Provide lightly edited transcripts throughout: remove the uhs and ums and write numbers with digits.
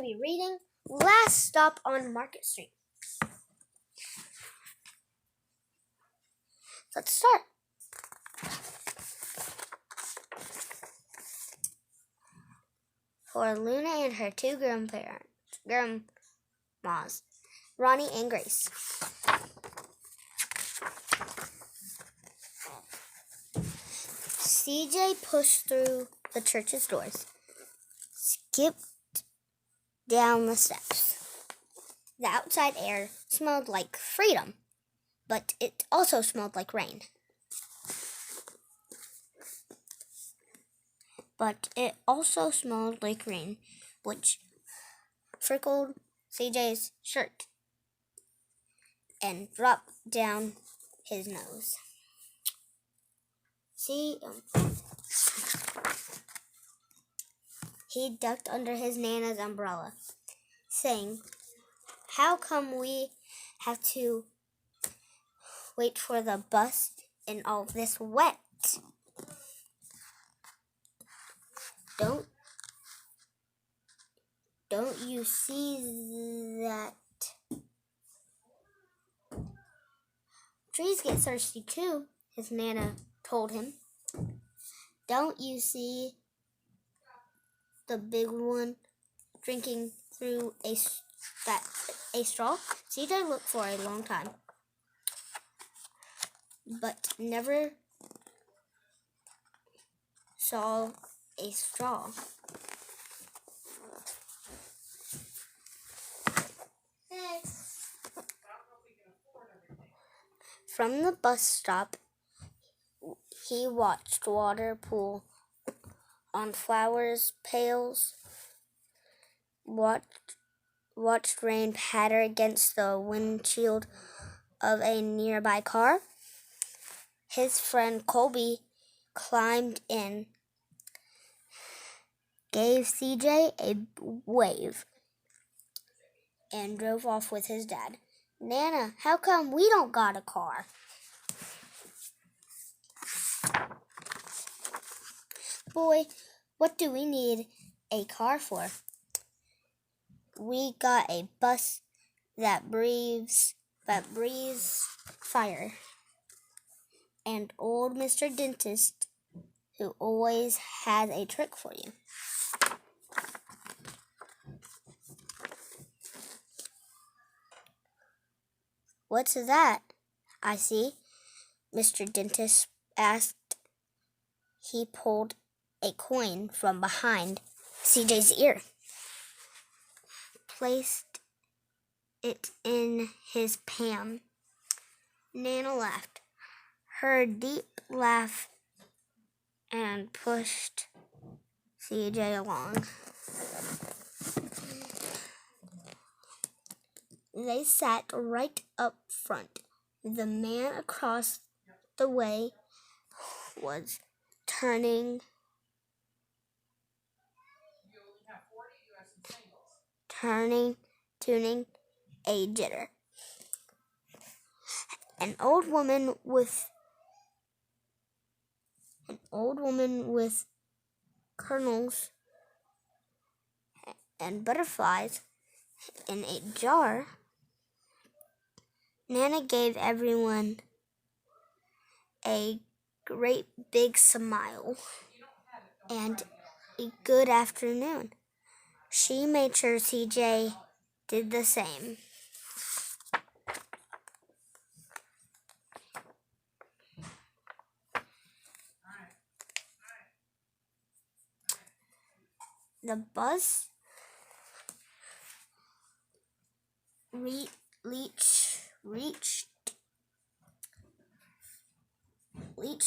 be reading Last Stop on Market Street. Let's start. For Luna and her two grandmas, Ronnie and Grace. CJ pushed through the church's doors, skipped down the steps. The outside air smelled like freedom, but it also smelled like rain. Which freckled CJ's shirt and dropped down his nose. He ducked under his Nana's umbrella, saying, "How come we have to wait for the bus in all this wet? Don't you see that trees get thirsty too?" his Nana told him. "Don't you see the big one drinking through a straw?" CJ looked for a long time, but never saw a straw. From the bus stop, he watched water pool on flowers pails, watched rain patter against the windshield of a nearby car. His friend Colby climbed in, gave CJ a wave, and drove off with his dad. "Nana, how come we don't got a car?" "Boy, what do we need a car for? We got a bus that breathes fire. And old Mr. Dentist, who always has a trick for you." "What's that I see?" Mr. Dentist asked. He pulled a coin from behind CJ's ear, placed it in his palm. Nana laughed, her deep laugh, and pushed CJ along. They sat right up front. The man across the way was tuning a jitter. An old woman with kernels and butterflies in a jar. Nana gave everyone a great big smile and a good afternoon. She made sure CJ did the same. The bus reached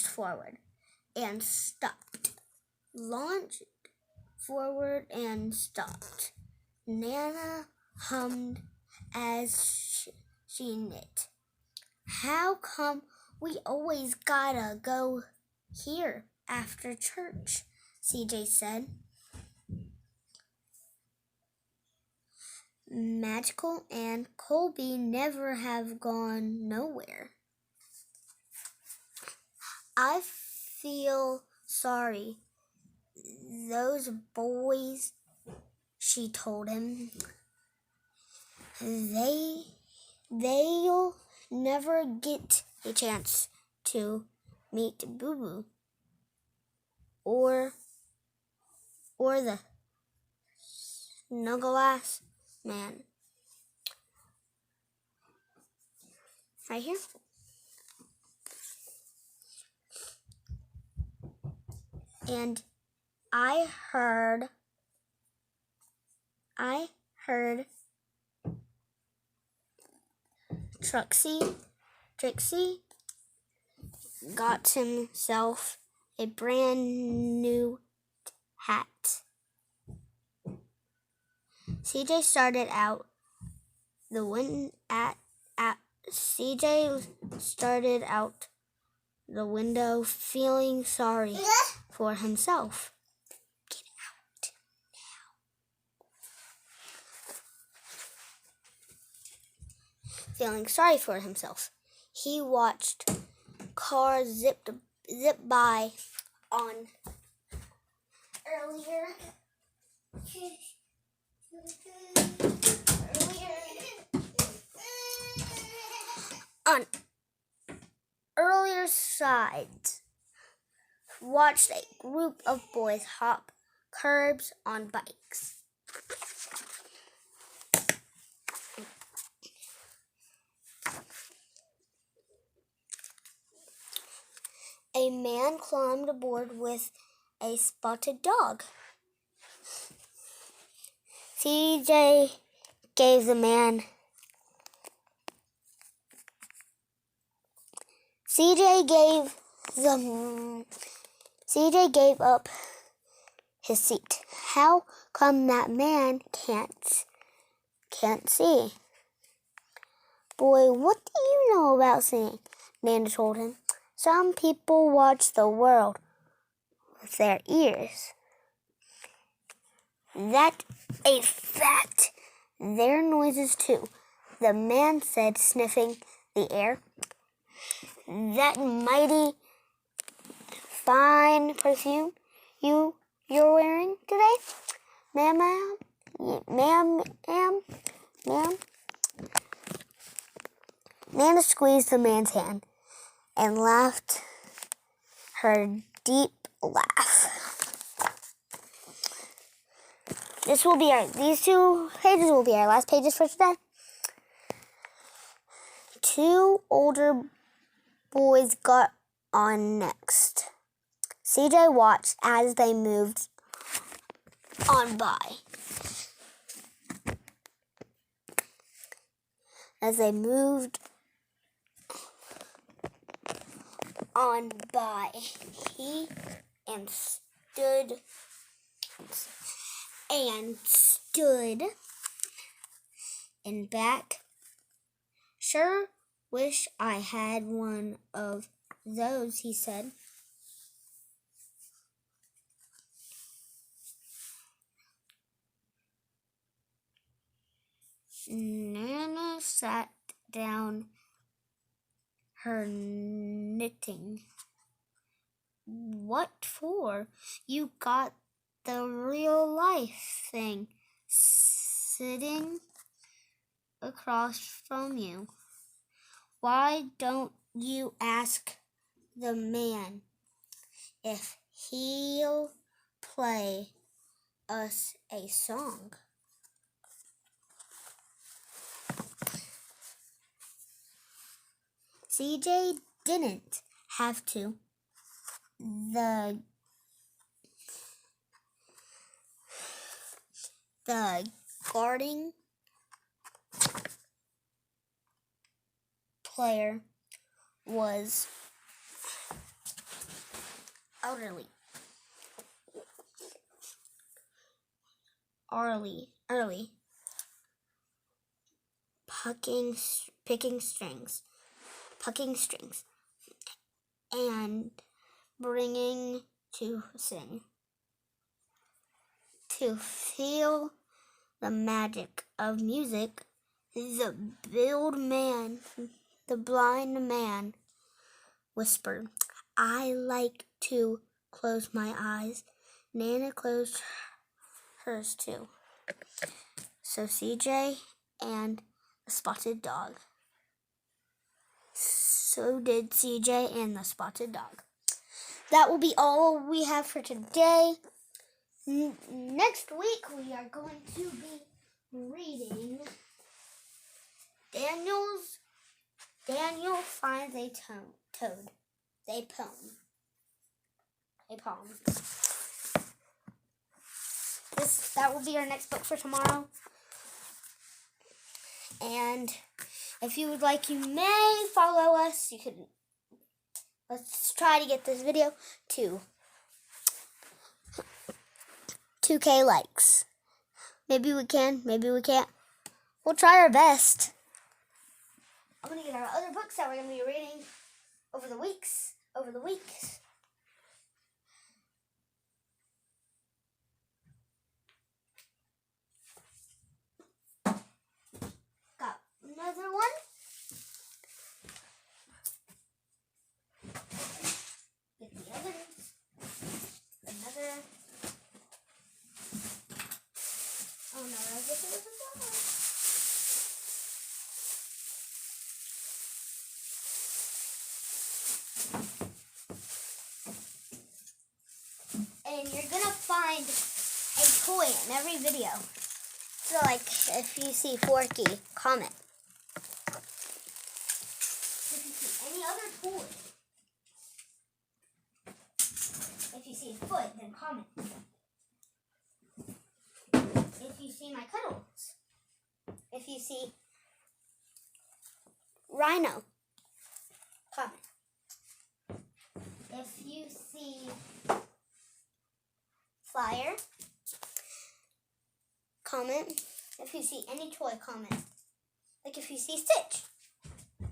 forward and stopped. Launched forward and stopped. Nana hummed as she knit. "How come we always gotta go here after church?" CJ said. Magical and Colby never have gone nowhere. "I feel sorry. Those boys she told him. They'll never get a chance to meet Boo Boo or the Snuggle-ass man. Right here. And I heard Trixie got himself a brand new hat. CJ started out the window feeling sorry for himself. Get out now. Feeling sorry for himself, he watched cars zip by on earlier sides. Watched a group of boys hop curbs on bikes. A man climbed aboard with a spotted dog. CJ gave up his seat. How come that man can't see? Boy, what do you know about seeing? Nana told him. Some people watch the world with their ears. That's a fact. They're noises too, the man said, sniffing the air. That mighty fine perfume you're wearing today, ma'am. Nana squeezed the man's hand and laughed her deep laugh. These 2 pages will be our last pages for today. 2 older boys got on next. CJ watched as they moved on by. As they moved on by, he stood in back. Sure wish I had one of those, he said. Nana sat down her knitting. What for? You got the real life thing sitting across from you. Why don't you ask the man if he'll play us a song? CJ didn't have to. The guarding player was early picking strings and bringing to sing. To feel the magic of music, the blind man whispered, I like to close my eyes. Nana closed hers too. So CJ and the spotted dog. So did CJ and the spotted dog. That will be all we have for today. Next week we are going to be reading Daniel finds a toad. A poem. That will be our next book for tomorrow. And if you would like, you may follow us. You can. Let's try to get this video to 2K likes. Maybe we can, maybe we can't. We'll try our best. I'm going to get our other books that we're going to be reading over the weeks. Got another one. Get the others. Another. Oh no, I guess it was another. And you're gonna find a toy in every video. So like if you see Forky, comment. If you see any other toy, if you see a foot, then comment. If you see my cuddles, if you see Rhino, comment. If you see Flyer, comment. If you see any toy, comment. Like if you see Stitch,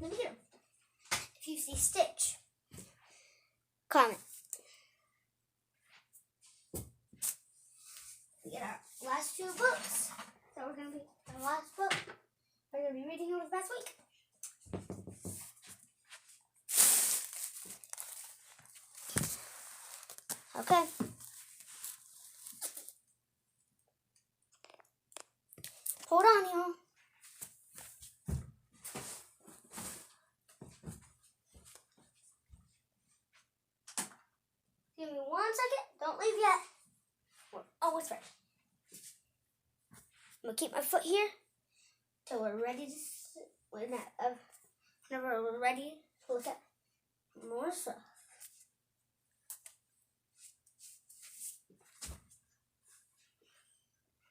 look here. If you see Stitch, comment. We get our last two books. So we're gonna be our last book. We're gonna be reading over the past week. Okay. Hold on, y'all. Give me 1 second. Don't leave yet. We're almost ready. I'm gonna keep my foot here till we're ready to. Whenever we're ready to look at more stuff.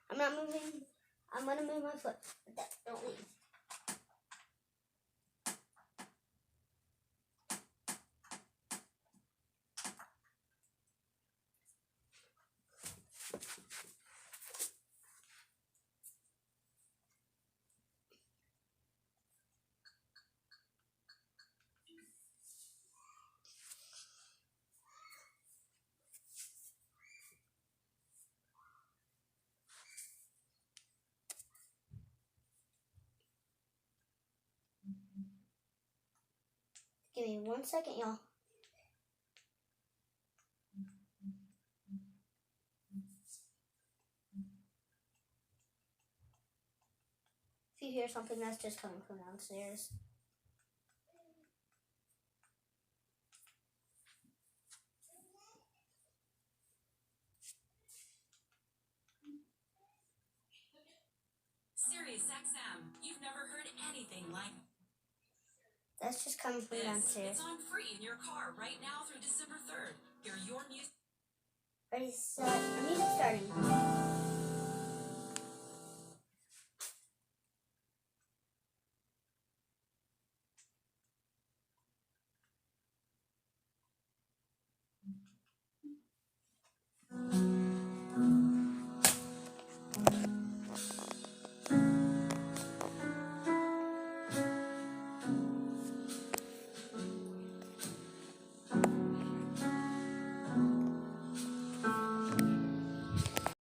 I'm not moving. I'm gonna move my foot. Don't leave. Give me 1 second, y'all. If you hear something, that's just coming from downstairs. SiriusXM. You've never heard anything like That's just coming from downstairs. It's on free in your car right now through December 3rd. Hear your music. Ready, set, music starting.